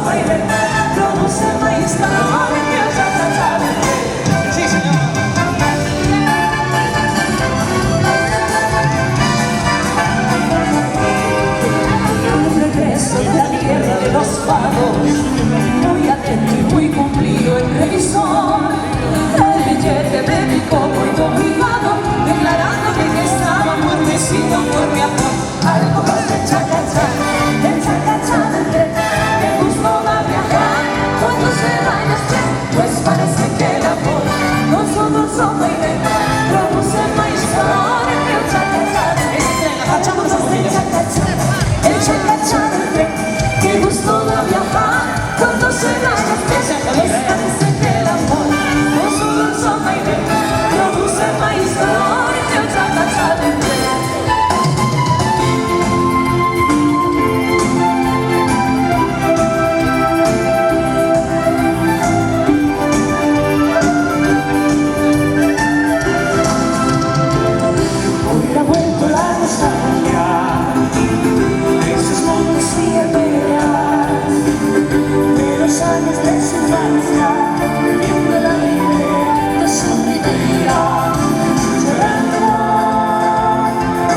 baile, produce maíz, calor y el cha-cha-cha del tren. Sí, señor. Regreso de la tierra de los pagos, muy atento y muy cumplido el revisor. El billete de mi copo y obligado, declarándome que estaba muertecido por mi amor. Algo del cha-cha-cha del tren, que gusto va a viajar cuando se vaya el tren. Pues parece que el amor con su dulce baile produce maíz, calor y el cha-cha-cha del tren. Ese tren, agachamos las rodillas. El cha-cha-cha del tren, que gusto da viajar cuando se vaya el tren. Pues parece que el amor con su dulce baile produce maíz, calor y el cha-cha-cha del tren. Hoy ha vuelto la nostalgia de esos montes y aldeas, de los años de su infancia, viviendo la vida de su vida. Llorando,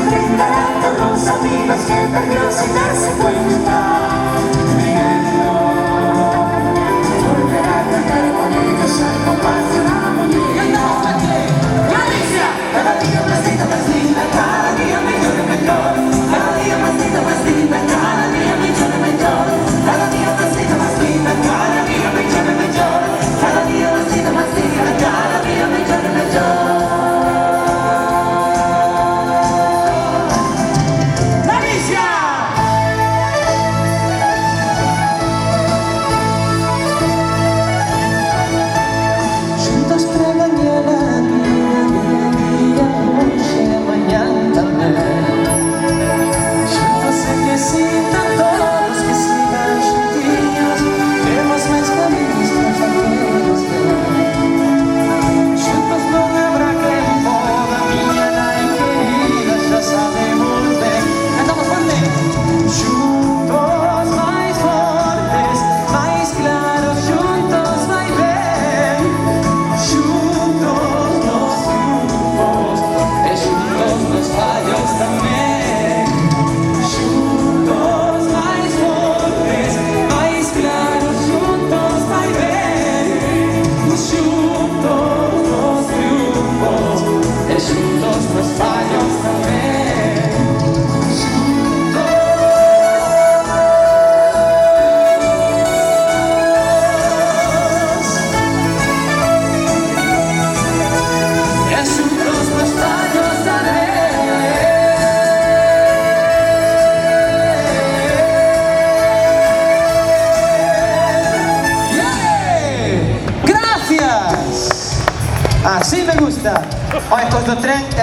brindará con los amigos que perdió sin darse cuenta. Riendo, volverá a cantar con ellos al compás de una armonía. Cada día más linda, más linda, cada día mejor y mejor. Cada día más linda, más linda, cada día mejor y mejor. Cada día más linda, más linda, cada día mejor y mejor. Cada día más linda, más linda, cada día mejor y mejor. ¡Galicia! Juntos para mañana, mañana también. Juntos se necesitan todos que sigan juntillos, temos mais caminhos para fazer-nos bem. Juntos não habrá tempo da minha mãe querida, já sabemos bem. Cantamos fuerte. Juntos mais fortes, mais claros, juntos vai bem. Juntos nos triunfos, e juntos nos fallos também. Juntos mais fortes, mais claros, juntos vai bem. Juntos nos triunfos, e juntos nos fallos também. Gracias. Así me gusta. Hoy estos dos trenes.